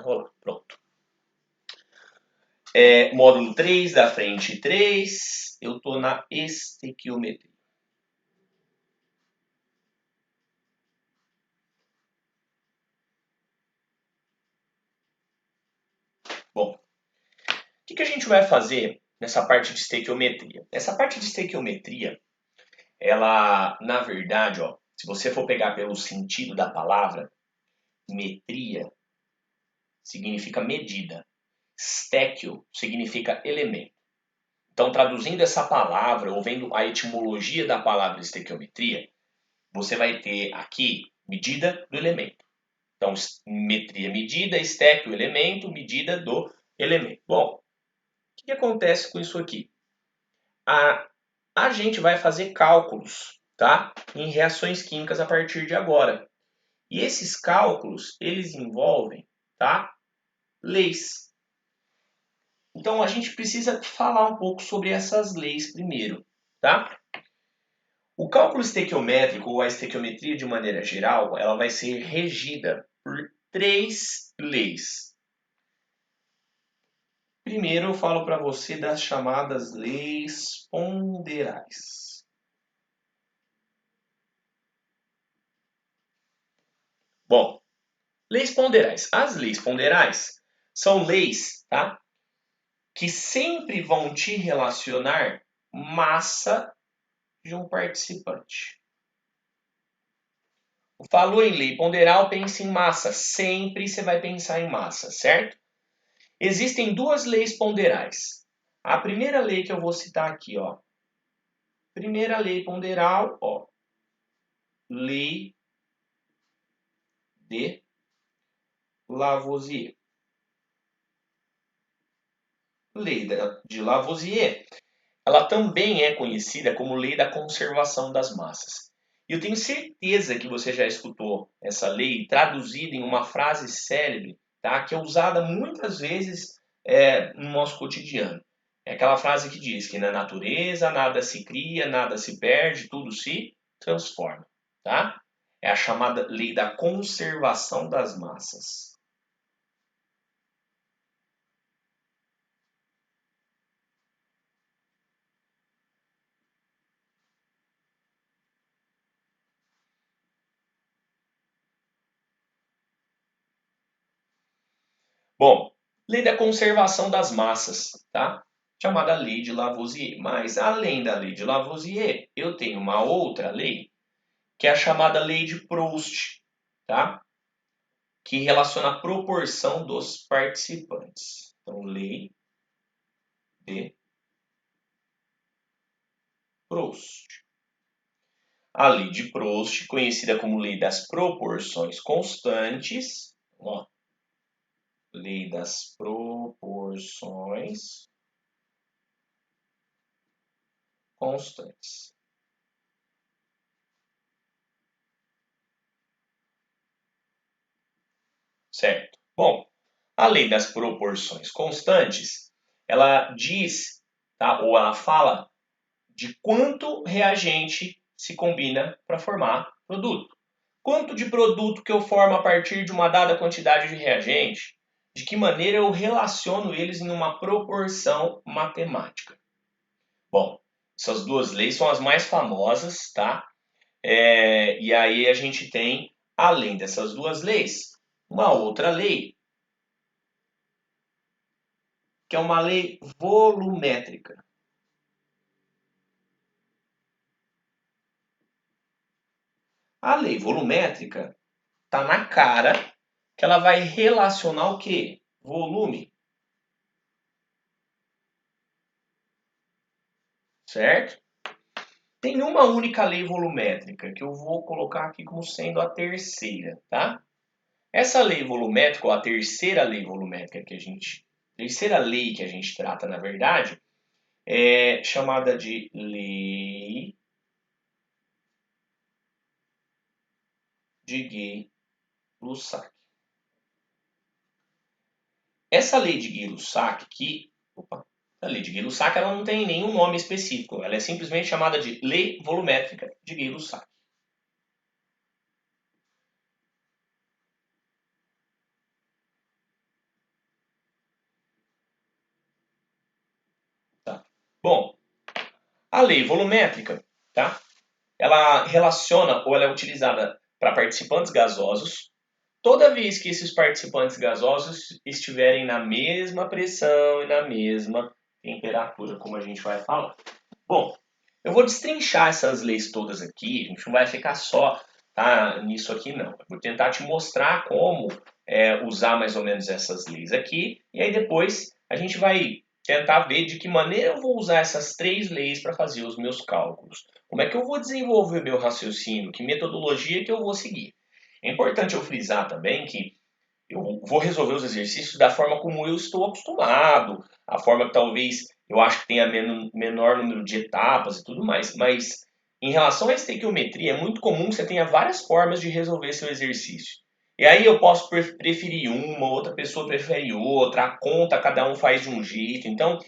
rolar. Pronto. Módulo 3, da frente 3, eu estou na estequiometria. Bom, o que a gente vai fazer nessa parte de estequiometria? Essa parte de estequiometria, ela, na verdade, ó, se você for pegar pelo sentido da palavra, metria significa medida. Stéquio significa elemento. Então, traduzindo essa palavra, ou vendo a etimologia da palavra estequiometria, você vai ter aqui medida do elemento. Então, metria, medida, estéquio, elemento, medida do elemento. Bom, o que acontece com isso aqui? A gente vai fazer cálculos, tá? Em reações químicas a partir de agora. E esses cálculos, eles envolvem, tá? Leis. Então, a gente precisa falar um pouco sobre essas leis primeiro, tá? O cálculo estequiométrico, ou a estequiometria de maneira geral, ela vai ser regida por 3 leis. Primeiro eu falo para você das chamadas leis ponderais. Bom, leis ponderais. As leis ponderais são leis, tá? Que sempre vão te relacionar massa de um participante. Falou em lei ponderal, pense em massa. Sempre você vai pensar em massa, certo? Existem 2 leis ponderais. A primeira lei que eu vou citar aqui, ó. Primeira lei ponderal, ó. Lei de Lavoisier. Lei de Lavoisier, ela também é conhecida como lei da conservação das massas. E eu tenho certeza que você já escutou essa lei traduzida em uma frase célebre, tá? Que é usada muitas vezes no nosso cotidiano. É aquela frase que diz que na natureza nada se cria, nada se perde, tudo se transforma. Tá? É a chamada lei da conservação das massas. Bom, lei da conservação das massas, tá? Chamada lei de Lavoisier. Mas além da lei de Lavoisier, eu tenho uma outra lei, que é a chamada lei de Proust, tá? Que relaciona a proporção dos participantes. Então, lei de Proust. A lei de Proust, conhecida como lei das proporções constantes, ó, lei das proporções constantes. Certo? Bom, a lei das proporções constantes, ela diz, tá, ou ela fala de quanto reagente se combina para formar produto. Quanto de produto que eu formo a partir de uma dada quantidade de reagente, de que maneira eu relaciono eles em uma proporção matemática. Bom, essas 2 leis são as mais famosas, tá? E aí a gente tem, além dessas 2 leis, uma outra lei, que é uma lei volumétrica. A lei volumétrica está na cara que ela vai relacionar o quê? Volume. Certo? Tem uma única lei volumétrica que eu vou colocar aqui como sendo a terceira, tá? Essa lei volumétrica, ou a terceira lei volumétrica terceira lei que a gente trata, na verdade, é chamada de lei de Gay-Lussac. Essa lei de Gay-Lussac aqui, a lei de Gay-Lussac ela não tem nenhum nome específico, ela é simplesmente chamada de lei volumétrica de Gay-Lussac. A lei volumétrica, tá? Ela relaciona ou ela é utilizada para participantes gasosos toda vez que esses participantes gasosos estiverem na mesma pressão e na mesma temperatura, como a gente vai falar. Bom, eu vou destrinchar essas leis todas aqui, a gente não vai ficar só nisso aqui não. Eu vou tentar te mostrar como usar mais ou menos essas leis aqui, e aí depois a gente vai tentar ver de que maneira eu vou usar essas 3 leis para fazer os meus cálculos. Como é que eu vou desenvolver meu raciocínio, que metodologia que eu vou seguir. É importante eu frisar também que eu vou resolver os exercícios da forma como eu estou acostumado, a forma que talvez eu acho que tenha menor número de etapas e tudo mais, mas em relação à estequiometria, é muito comum que você tenha várias formas de resolver seu exercício. E aí eu posso preferir uma, outra pessoa prefere outra, a conta cada um faz de um jeito. Então,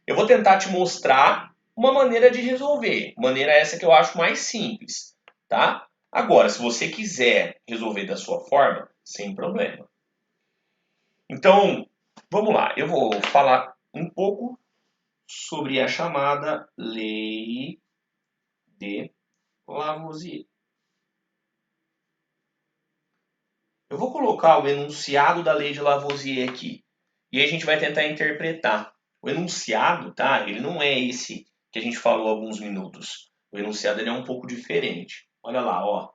eu vou tentar te mostrar uma maneira de resolver, maneira essa que eu acho mais simples, tá? Agora, se você quiser resolver da sua forma, sem problema. Então, vamos lá. Eu vou falar um pouco sobre a chamada Lei de Lavoisier. Eu vou colocar o enunciado da Lei de Lavoisier aqui. E aí a gente vai tentar interpretar. O enunciado, tá? Ele não é esse que a gente falou há alguns minutos. O enunciado ele é um pouco diferente. Olha lá, ó.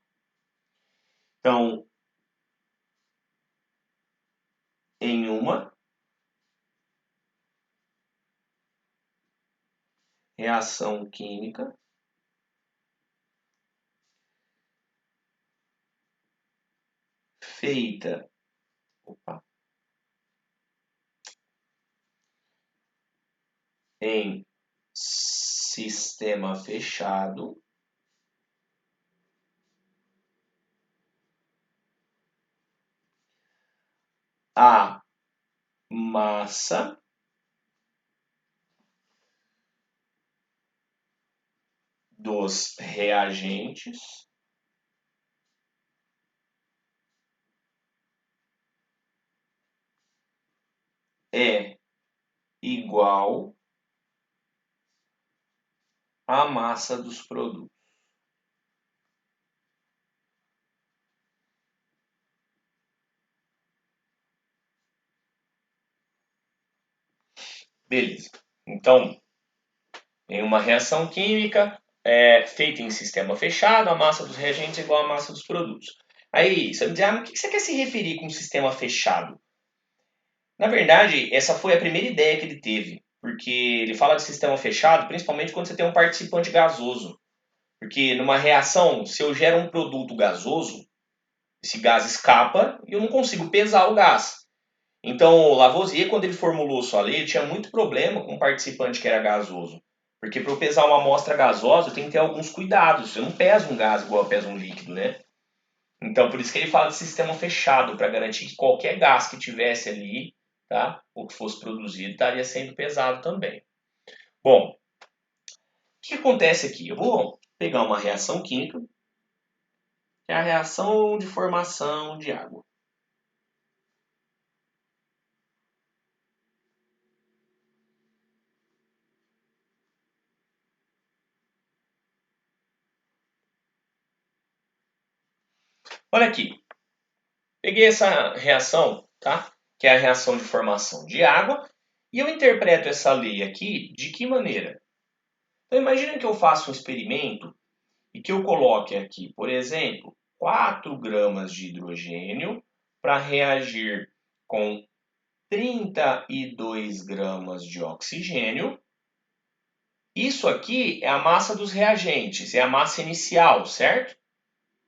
Então, em uma reação química feita, opa, em sistema fechado, a massa dos reagentes é igual à massa dos produtos. Beleza. Então, em uma reação química feita em sistema fechado, a massa dos reagentes é igual à massa dos produtos. Aí, você vai dizer, o que você quer se referir com sistema fechado? Na verdade, essa foi a primeira ideia que ele teve, porque ele fala de sistema fechado, principalmente quando você tem um participante gasoso. Porque numa reação, se eu gero um produto gasoso, esse gás escapa e eu não consigo pesar o gás. Então, Lavoisier, quando ele formulou sua lei, ele tinha muito problema com um participante que era gasoso. Porque para eu pesar uma amostra gasosa, eu tenho que ter alguns cuidados. Eu não peso um gás igual eu peso um líquido, né? Então, por isso que ele fala de sistema fechado, para garantir que qualquer gás que tivesse ali, tá? Ou que fosse produzido, estaria sendo pesado também. Bom, o que acontece aqui? Eu vou pegar uma reação química, que é a reação de formação de água. Olha aqui, peguei essa reação, tá? Que é a reação de formação de água, e eu interpreto essa lei aqui de que maneira? Então imagina que eu faça um experimento e que eu coloque aqui, por exemplo, 4 gramas de hidrogênio para reagir com 32 gramas de oxigênio. Isso aqui é a massa dos reagentes, é a massa inicial, certo?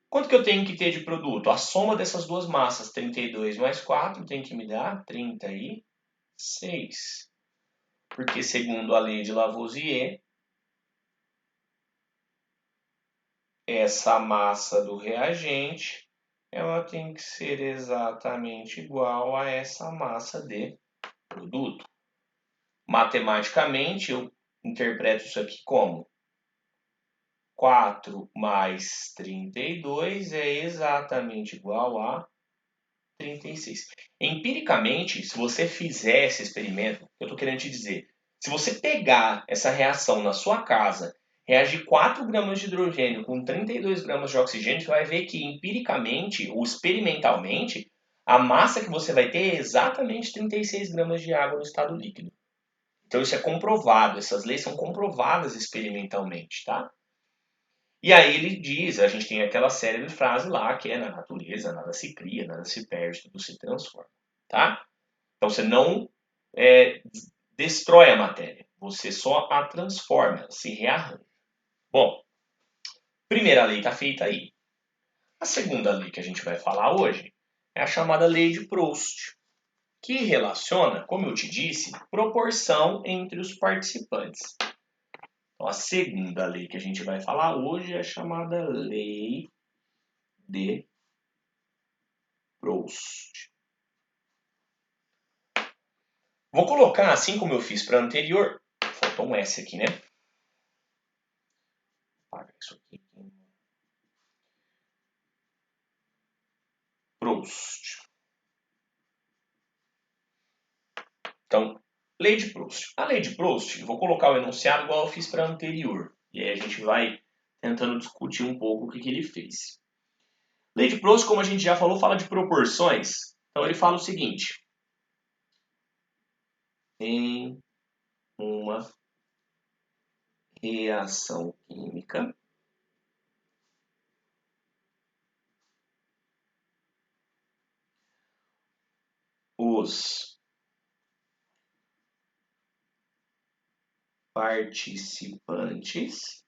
Quanto que eu tenho que ter de produto? A soma dessas duas massas, 32 mais 4, tem que me dar 36. Porque, segundo a lei de Lavoisier, essa massa do reagente ela tem que ser exatamente igual a essa massa de produto. Matematicamente, eu interpreto isso aqui como 4 mais 32 é exatamente igual a 36. Empiricamente, se você fizer esse experimento, eu estou querendo te dizer, se você pegar essa reação na sua casa reagir 4 gramas de hidrogênio com 32 gramas de oxigênio, você vai ver que empiricamente ou experimentalmente, a massa que você vai ter é exatamente 36 gramas de água no estado líquido. Então isso é comprovado, essas leis são comprovadas experimentalmente, tá? E aí ele diz, a gente tem aquela célebre frase lá, que é na natureza nada se cria, nada se perde, tudo se transforma, tá? Então você não destrói a matéria, você só a transforma, ela se rearranja. Bom, primeira lei está feita aí. A segunda lei que a gente vai falar hoje é a chamada lei de Proust, que relaciona, como eu te disse, proporção entre os participantes. Então, a segunda lei que a gente vai falar hoje é a chamada lei de Proust. Vou colocar, assim como eu fiz para a anterior, faltou um S aqui, né? Apaga isso aqui. Proust. Então, lei de Proust. A lei de Proust, eu vou colocar o enunciado igual eu fiz para a anterior. E aí a gente vai tentando discutir um pouco o que ele fez. Lei de Proust, como a gente já falou, fala de proporções. Então ele fala o seguinte. Em uma reação química, os participantes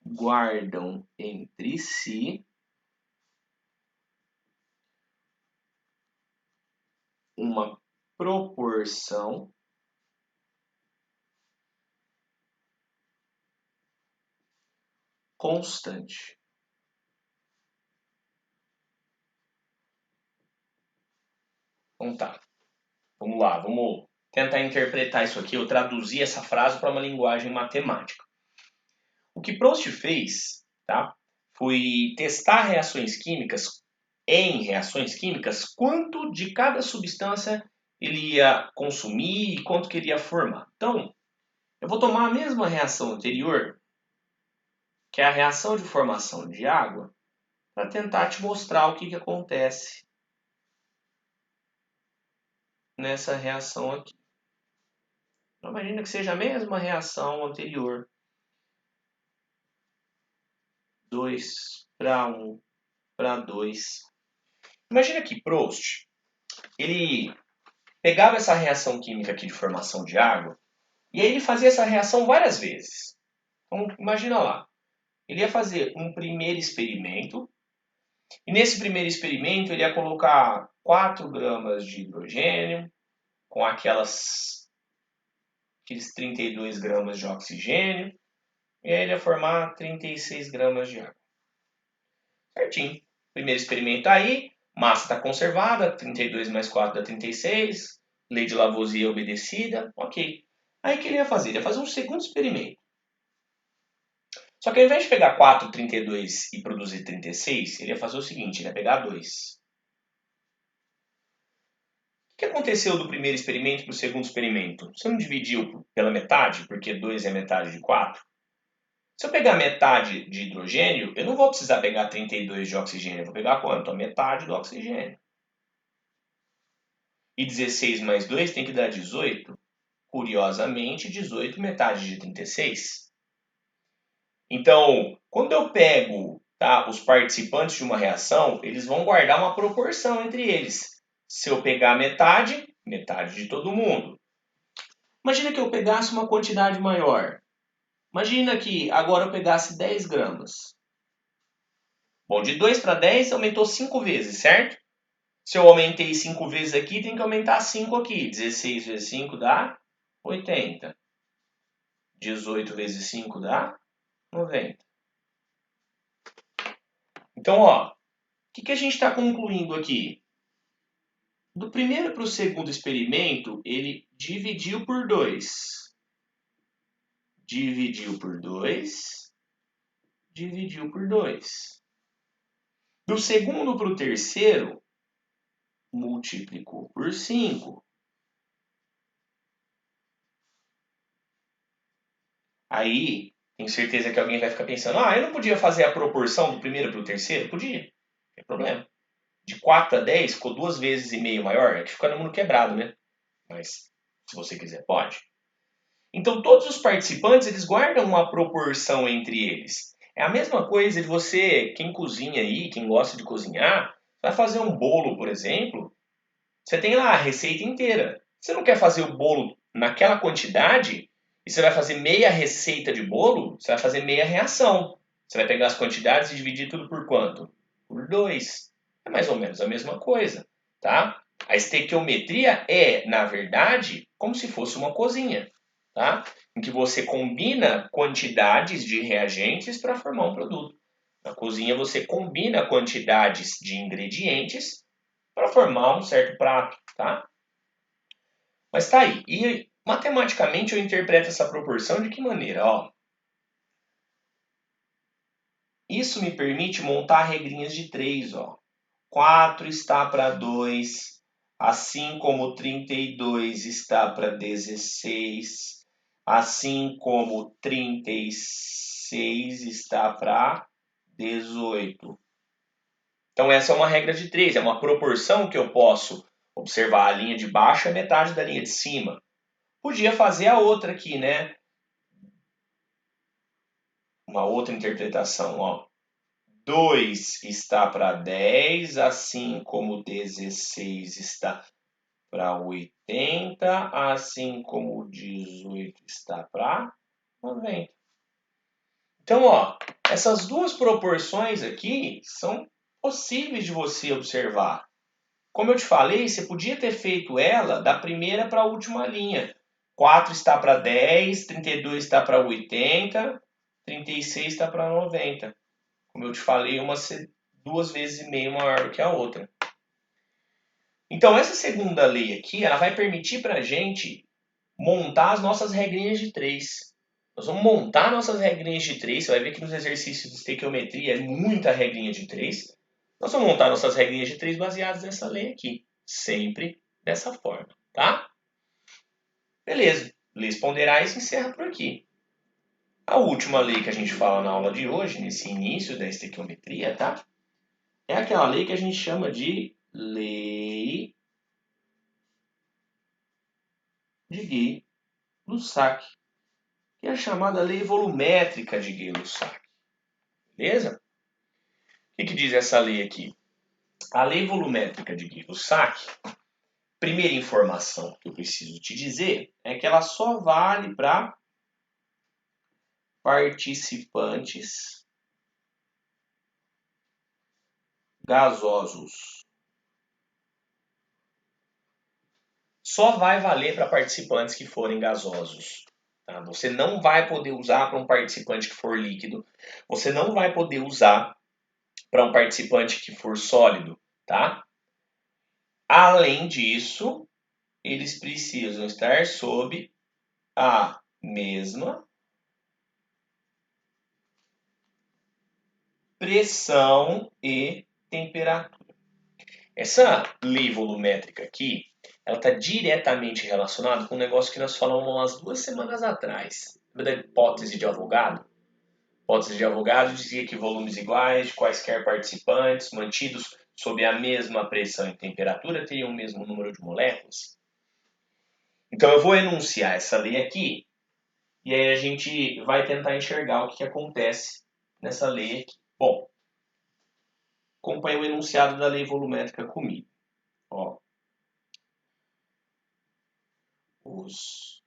guardam entre si uma proporção constante. Então tá, vamos lá, vamos tentar interpretar isso aqui, eu traduzir essa frase para uma linguagem matemática. O que Proust fez, tá, foi testar reações químicas, quanto de cada substância ele ia consumir e quanto que ele ia formar. Então, eu vou tomar a mesma reação anterior, que é a reação de formação de água, para tentar te mostrar o que acontece nessa reação aqui. Então, imagina que seja a mesma reação anterior. 2 para 1 para 2. Imagina que Proust, ele pegava essa reação química aqui de formação de água e aí ele fazia essa reação várias vezes. Então, imagina lá. Ele ia fazer um primeiro experimento e nesse primeiro experimento ele ia colocar 4 gramas de hidrogênio com aqueles 32 gramas de oxigênio e aí ele ia formar 36 gramas de água. Certinho. Primeiro experimento aí, massa está conservada, 32 mais 4 dá 36, lei de Lavoisier obedecida, ok. Aí o que ele ia fazer? Ele ia fazer um segundo experimento. Só que ao invés de pegar 4, 32 e produzir 36, ele ia fazer o seguinte, ele ia pegar 2. O que aconteceu do primeiro experimento para o segundo experimento? Você não dividiu pela metade, porque 2 é metade de 4? Se eu pegar metade de hidrogênio, eu não vou precisar pegar 32 de oxigênio, eu vou pegar quanto? A metade do oxigênio. E 16 mais 2 tem que dar 18. Curiosamente, 18 metade de 36. Então, quando eu pego, tá, os participantes de uma reação, eles vão guardar uma proporção entre eles. Se eu pegar metade, metade de todo mundo. Imagina que eu pegasse uma quantidade maior. Imagina que agora eu pegasse 10 gramas. Bom, de 2 para 10 aumentou 5 vezes, certo? Se eu aumentei 5 vezes aqui, tem que aumentar 5 aqui. 16 vezes 5 dá 80. 18 vezes 5 dá 90. Então, ó, o que a gente está concluindo aqui? Do primeiro para o segundo experimento, ele dividiu por 2. Dividiu por 2. Dividiu por 2. Do segundo para o terceiro, multiplicou por 5. Aí, tenho certeza que alguém vai ficar pensando, eu não podia fazer a proporção do primeiro para o terceiro? Podia, não tem problema. De 4 a 10 ficou 2 vezes e meio maior, é que fica no número quebrado, né? Mas, se você quiser, pode. Então, todos os participantes, eles guardam uma proporção entre eles. É a mesma coisa de você, quem cozinha aí, quem gosta de cozinhar, vai fazer um bolo, por exemplo, você tem lá a receita inteira. Você não quer fazer o bolo naquela quantidade e você vai fazer meia receita de bolo, você vai fazer meia reação. Você vai pegar as quantidades e dividir tudo por quanto? Por 2. É mais ou menos a mesma coisa, tá? A estequiometria é, na verdade, como se fosse uma cozinha, tá? Em que você combina quantidades de reagentes para formar um produto. Na cozinha você combina quantidades de ingredientes para formar um certo prato, tá? Mas tá aí. E matematicamente eu interpreto essa proporção de que maneira? Ó, isso me permite montar regrinhas de 3. Ó. 4 está para 2, assim como 32 está para 16, assim como 36 está para 18. Então essa é uma regra de 3, é uma proporção que eu posso observar. A linha de baixo é metade da linha de cima. Podia fazer a outra aqui, né? Uma outra interpretação, ó. 2 está para 10, assim como 16 está para 80, assim como 18 está para 90. Então, ó, essas duas proporções aqui são possíveis de você observar. Como eu te falei, você podia ter feito ela da primeira para a última linha. 4 está para 10, 32 está para 80, 36 está para 90. Como eu te falei, uma ser 2 vezes e meio maior do que a outra. Então, essa segunda lei aqui, ela vai permitir para a gente montar as nossas regrinhas de 3. Nós vamos montar nossas regrinhas de 3. Você vai ver que nos exercícios de estequiometria é muita regrinha de 3. Nós vamos montar nossas regrinhas de 3 baseadas nessa lei aqui. Sempre dessa forma, tá? Beleza. Leis ponderais encerra por aqui. A última lei que a gente fala na aula de hoje, nesse início da estequiometria, tá? É aquela lei que a gente chama de lei de Gay-Lussac, que é a chamada lei volumétrica de Gay-Lussac. Beleza? O que diz essa lei aqui? A lei volumétrica de Gay-Lussac, primeira informação que eu preciso te dizer é que ela só vale para participantes gasosos. Só vai valer para participantes que forem gasosos. Tá? Você não vai poder usar para um participante que for líquido. Você não vai poder usar para um participante que for sólido. Tá? Além disso, eles precisam estar sob a mesma pressão e temperatura. Essa lei volumétrica aqui, ela está diretamente relacionada com um negócio que nós falamos umas 2 semanas atrás. Lembra da hipótese de Avogadro? A hipótese de Avogadro dizia que volumes iguais de quaisquer participantes mantidos sob a mesma pressão e temperatura teriam o mesmo número de moléculas. Então eu vou enunciar essa lei aqui e aí a gente vai tentar enxergar o que acontece nessa lei aqui. Bom, acompanhe o enunciado da lei volumétrica comigo. Ó, os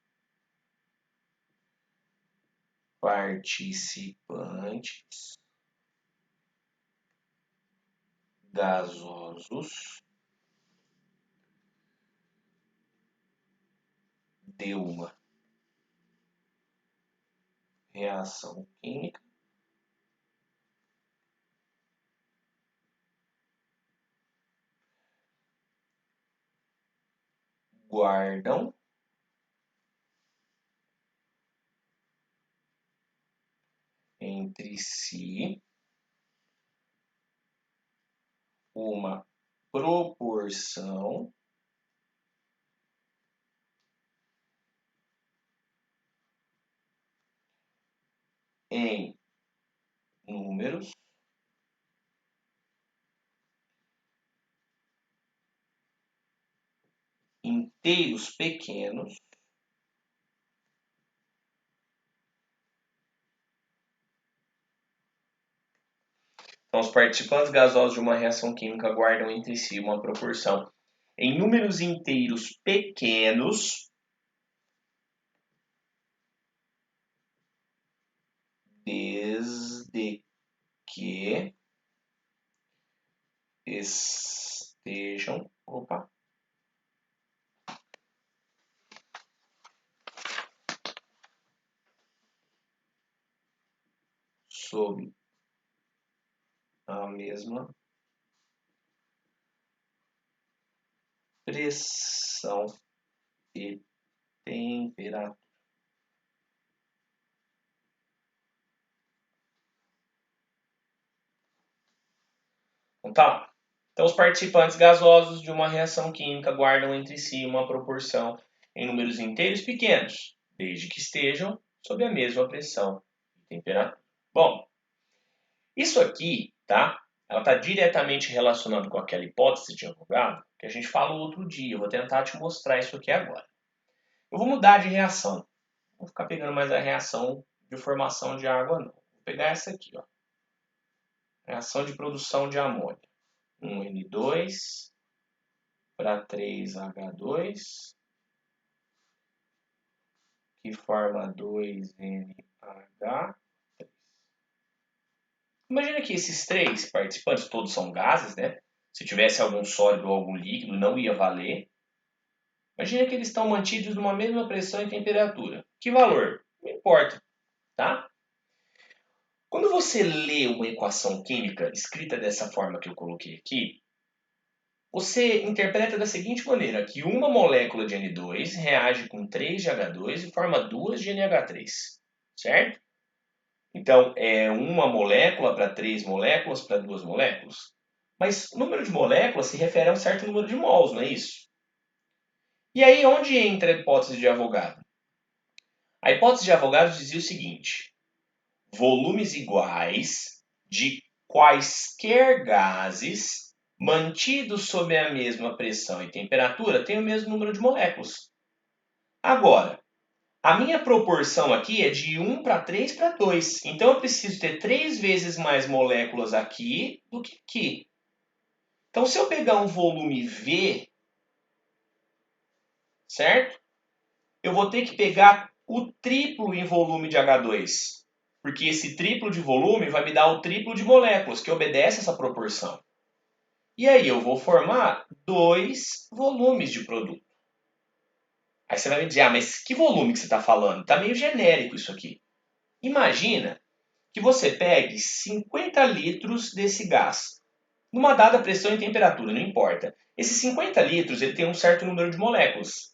participantes gasosos de uma reação química guardam entre si uma proporção em números inteiros pequenos Então, os participantes gasosos de uma reação química guardam entre si uma proporção em números inteiros pequenos desde que estejam sob a mesma pressão e temperatura. Então, tá. Então, os participantes gasosos de uma reação química guardam entre si uma proporção em números inteiros pequenos, desde que estejam sob a mesma pressão e temperatura. Bom, isso aqui, tá? Ela está diretamente relacionada com aquela hipótese de Avogadro que a gente falou outro dia. Eu vou tentar te mostrar isso aqui agora. Eu vou mudar de reação. Não vou ficar pegando mais a reação de formação de água, não. Vou pegar essa aqui, ó. Reação de produção de amônia. 1N2 para 3H2, que forma 2NH3. Imagina que esses três participantes, todos são gases, né? Se tivesse algum sólido ou algum líquido, não ia valer. Imagina que eles estão mantidos numa mesma pressão e temperatura. Que valor? Não importa, tá? Quando você lê uma equação química escrita dessa forma que eu coloquei aqui, você interpreta da seguinte maneira, que uma molécula de N2 reage com 3 de H2 e forma 2 de NH3, certo? Então, é uma molécula para 3 moléculas para 2 moléculas. Mas número de moléculas se refere a um certo número de mols, não é isso? E aí, onde entra a hipótese de Avogadro? A hipótese de Avogadro dizia o seguinte: volumes iguais de quaisquer gases mantidos sob a mesma pressão e temperatura têm o mesmo número de moléculas. Agora, a minha proporção aqui é de 1 para 3 para 2. Então, eu preciso ter 3 vezes mais moléculas aqui do que aqui. Então, se eu pegar um volume V, certo? Eu vou ter que pegar o triplo em volume de H2. Porque esse triplo de volume vai me dar o triplo de moléculas, que obedece essa proporção. E aí eu vou formar 2 volumes de produto. Aí você vai me dizer, mas que volume que você está falando? Está meio genérico isso aqui. Imagina que você pegue 50 litros desse gás, numa dada pressão e temperatura, não importa. Esses 50 litros ele tem um certo número de moléculas.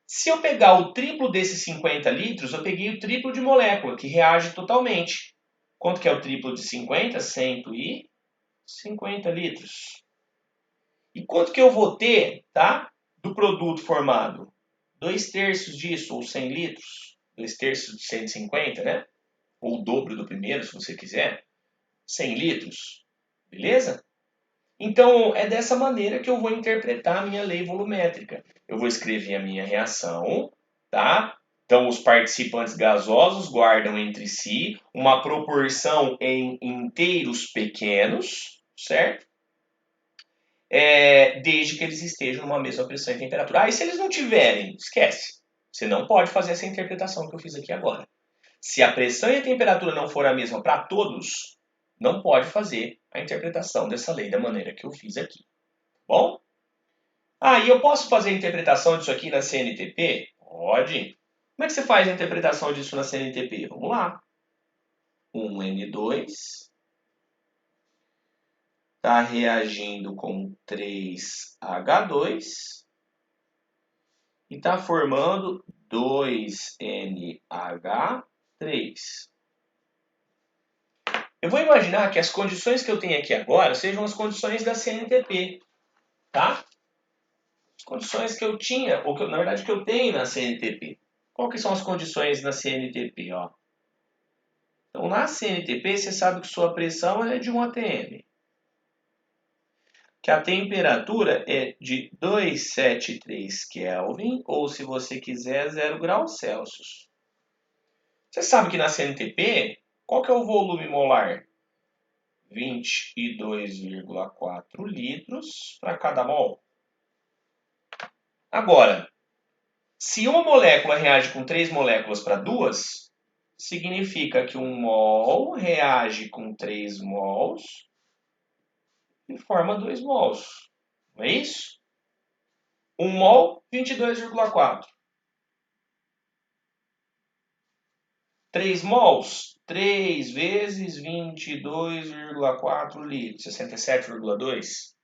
Se eu pegar o triplo desses 50 litros, eu peguei o triplo de molécula, que reage totalmente. Quanto que é o triplo de 50? 150 litros. E quanto que eu vou ter, tá, do produto formado? 2/3 disso, ou 100 litros. 2/3 de 150, né? Ou o dobro do primeiro, se você quiser. 100 litros. Beleza? Então, é dessa maneira que eu vou interpretar a minha lei volumétrica. Eu vou escrever a minha reação, tá? Então, os participantes gasosos guardam entre si uma proporção em inteiros pequenos, certo? Desde que eles estejam numa mesma pressão e temperatura. E se eles não tiverem, esquece. Você não pode fazer essa interpretação que eu fiz aqui agora. Se a pressão e a temperatura não for a mesma para todos, não pode fazer a interpretação dessa lei da maneira que eu fiz aqui. Bom? E eu posso fazer a interpretação disso aqui na CNTP? Pode. Como é que você faz a interpretação disso na CNTP? Vamos lá. 1N2 está reagindo com 3H2 e está formando 2NH3. Eu vou imaginar que as condições que eu tenho aqui agora sejam as condições da CNTP. tá? As condições que eu tinha, ou que na verdade que eu tenho na CNTP. Qual que são as condições na CNTP, ó? Então, na CNTP, você sabe que sua pressão é de 1 atm. Que a temperatura é de 273 Kelvin, ou se você quiser, 0 graus Celsius. Você sabe que na CNTP, qual que é o volume molar? 22,4 litros para cada mol. Agora, se uma molécula reage com 3 moléculas para 2, significa que 1 mol reage com 3 mols e forma 2 mols. Não é isso? 1 mol, 22,4. 3 mols, 3 vezes 22,4 litros, 67,2.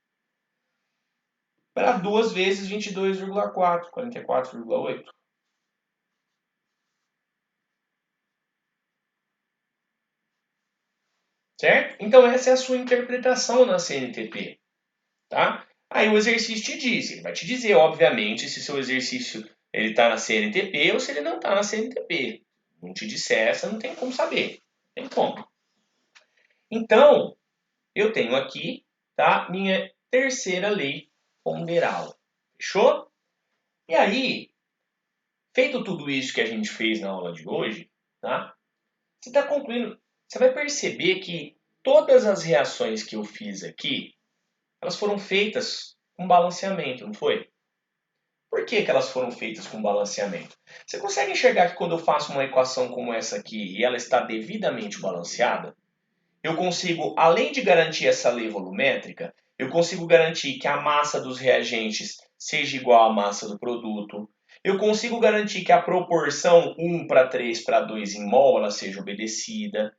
Para 2 vezes 22,4, 44,8. Certo? Então essa é a sua interpretação na CNTP. Tá? Aí o exercício te diz, ele vai te dizer, obviamente, se seu exercício ele está na CNTP ou se ele não está na CNTP. Não te disser essa, não tem como saber. Tem como. Então, eu tenho aqui, tá, minha terceira lei ponderal. Fechou? E aí, feito tudo isso que a gente fez na aula de hoje, tá? Você está concluindo, você vai perceber que todas as reações que eu fiz aqui, elas foram feitas com balanceamento, não foi? Por que elas foram feitas com balanceamento? Você consegue enxergar que quando eu faço uma equação como essa aqui e ela está devidamente balanceada, eu consigo, além de garantir essa lei volumétrica, eu consigo garantir que a massa dos reagentes seja igual à massa do produto. Eu consigo garantir que a proporção 1 para 3 para 2 em mol ela seja obedecida.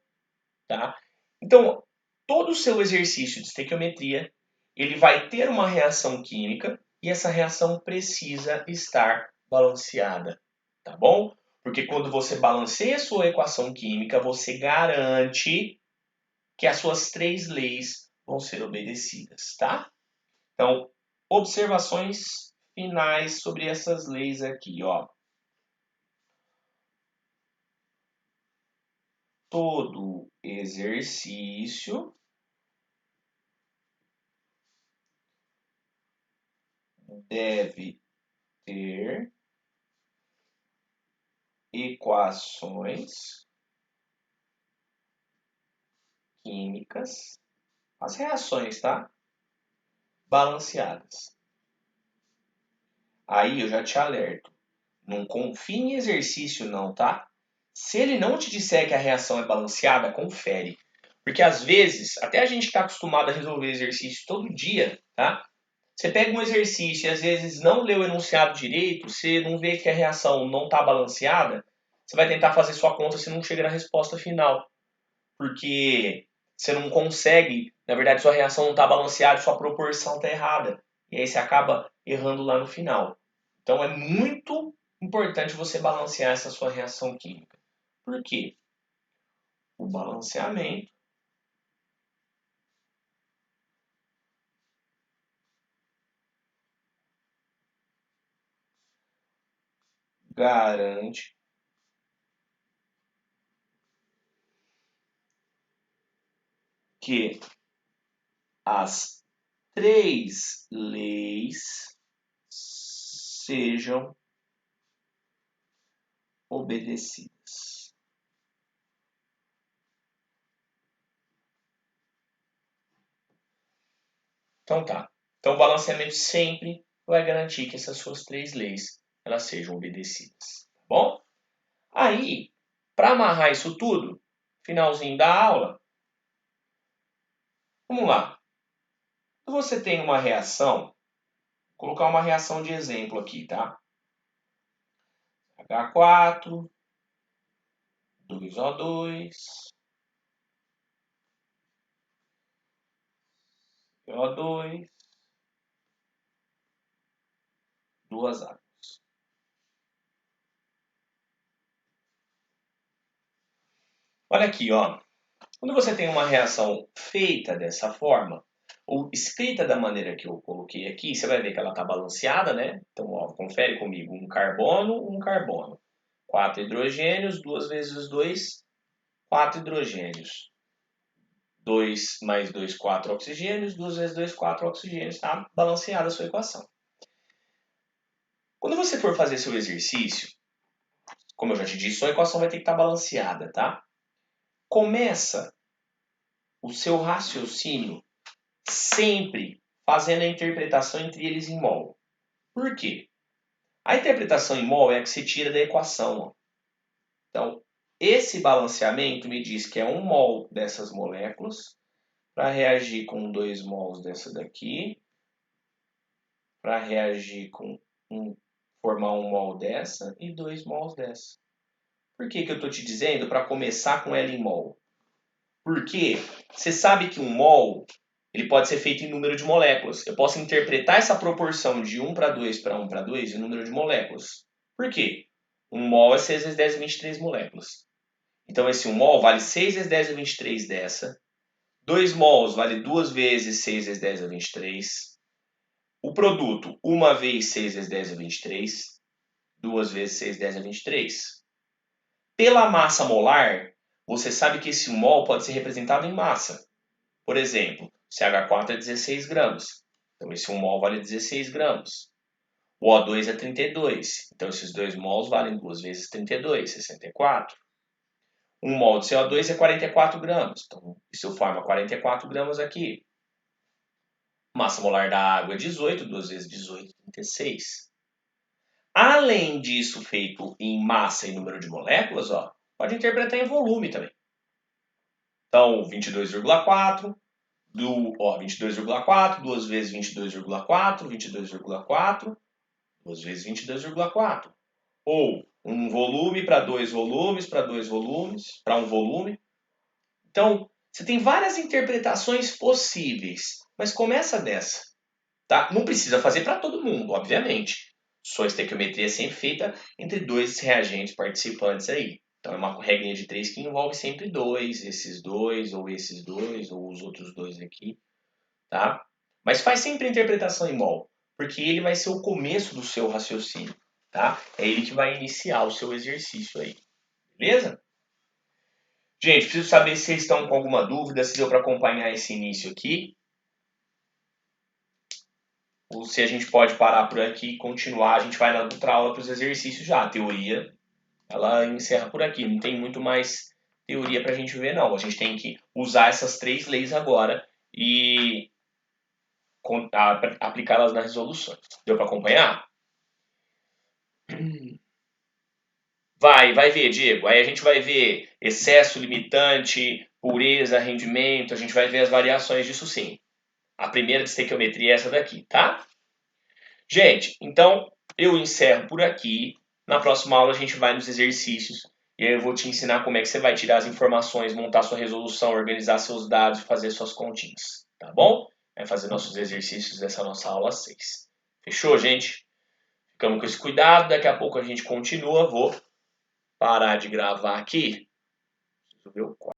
Tá? Então, todo o seu exercício de estequiometria, ele vai ter uma reação química e essa reação precisa estar balanceada, tá bom? Porque quando você balanceia a sua equação química, você garante que as suas 3 leis vão ser obedecidas, tá? Então, observações finais sobre essas leis aqui, ó. Todo exercício deve ter equações químicas, as reações, tá? Balanceadas. Aí eu já te alerto. Não confie em exercício não, tá? Se ele não te disser que a reação é balanceada, confere. Porque às vezes, até a gente está acostumado a resolver exercício todo dia, tá? Você pega um exercício e às vezes não lê o enunciado direito, você não vê que a reação não está balanceada, você vai tentar fazer sua conta se não chega na resposta final. Porque você não consegue, na verdade sua reação não está balanceada, sua proporção está errada. E aí você acaba errando lá no final. Então é muito importante você balancear essa sua reação química. Por quê? O balanceamento garante que as 3 leis sejam obedecidas. Então tá. Então o balanceamento sempre vai garantir que essas suas 3 leis elas sejam obedecidas, tá bom? Aí, para amarrar isso tudo, finalzinho da aula, vamos lá. Se você tem uma reação, vou colocar uma reação de exemplo aqui, tá? H4, 2O2, CO2, duas águas. Olha aqui, ó. Quando você tem uma reação feita dessa forma, ou escrita da maneira que eu coloquei aqui, você vai ver que ela está balanceada, né? Então, ó, confere comigo, um carbono. 4 hidrogênios, 2 vezes 2, 4 hidrogênios. 2 mais 2, 4 oxigênios, 2 vezes 2, 4 oxigênios. Está balanceada a sua equação. Quando você for fazer seu exercício, como eu já te disse, sua equação vai ter que estar balanceada, tá? Começa o seu raciocínio sempre fazendo a interpretação entre eles em mol. Por quê? A interpretação em mol é a que se tira da equação. Ó. Então, esse balanceamento me diz que é 1 mol dessas moléculas para reagir com 2 mols dessa daqui, para reagir com formar 1 mol dessa e 2 mols dessa. Por que eu estou te dizendo para começar com ela em mol? Porque você sabe que um mol ele pode ser feito em número de moléculas. Eu posso interpretar essa proporção de 1 para 2 para 1 para 2 em número de moléculas. Por quê? 1 mol é 6 vezes 10 a 23 moléculas. Então esse 1 mol vale 6 vezes 10 a 23 dessa. 2 mols vale 2 vezes 6 vezes 10 a 23. O produto, 1 vez 6 vezes 10 a 23. 2 vezes 6 vezes 10 a 23. Pela massa molar, você sabe que esse mol pode ser representado em massa. Por exemplo, CH4 é 16 gramas. Então, esse 1 mol vale 16 gramas. O O2 é 32. Então, esses 2 mols valem 2 vezes 32, 64. 1 mol de CO2 é 44 gramas. Então, isso forma 44 gramas aqui. Massa molar da água é 18. 2 vezes 18, 36. Além disso, feito em massa e número de moléculas, ó, pode interpretar em volume também. Então, 22,4, 22,4, 2 vezes 22,4, 22,4, 2 vezes 22,4. Ou um volume para 2 volumes, para 2 volumes, para 1 volume. Então, você tem várias interpretações possíveis, mas começa dessa. Tá? Não precisa fazer para todo mundo, obviamente. Sua estequiometria é sempre feita entre 2 reagentes participantes aí. Então é uma regrinha de 3 que envolve sempre 2, esses 2, ou os outros 2 aqui. Tá? Mas faz sempre a interpretação em mol, porque ele vai ser o começo do seu raciocínio. Tá? É ele que vai iniciar o seu exercício aí. Beleza? Gente, preciso saber se vocês estão com alguma dúvida, se deu para acompanhar esse início aqui. Ou se a gente pode parar por aqui e continuar, a gente vai na outra aula para os exercícios já. A teoria, ela encerra por aqui. Não tem muito mais teoria para a gente ver, não. A gente tem que usar essas 3 leis agora e aplicá-las nas resoluções. Deu para acompanhar? Vai ver, Diego. Aí a gente vai ver excesso, limitante, pureza, rendimento. A gente vai ver as variações disso sim. A primeira de estequiometria é essa daqui, tá? Gente, então eu encerro por aqui. Na próxima aula a gente vai nos exercícios e aí eu vou te ensinar como é que você vai tirar as informações, montar sua resolução, organizar seus dados e fazer suas continhas, tá bom? Vai fazer nossos exercícios dessa nossa aula 6. Fechou, gente? Ficamos com esse cuidado, daqui a pouco a gente continua. Vou parar de gravar aqui. Deixa eu ver o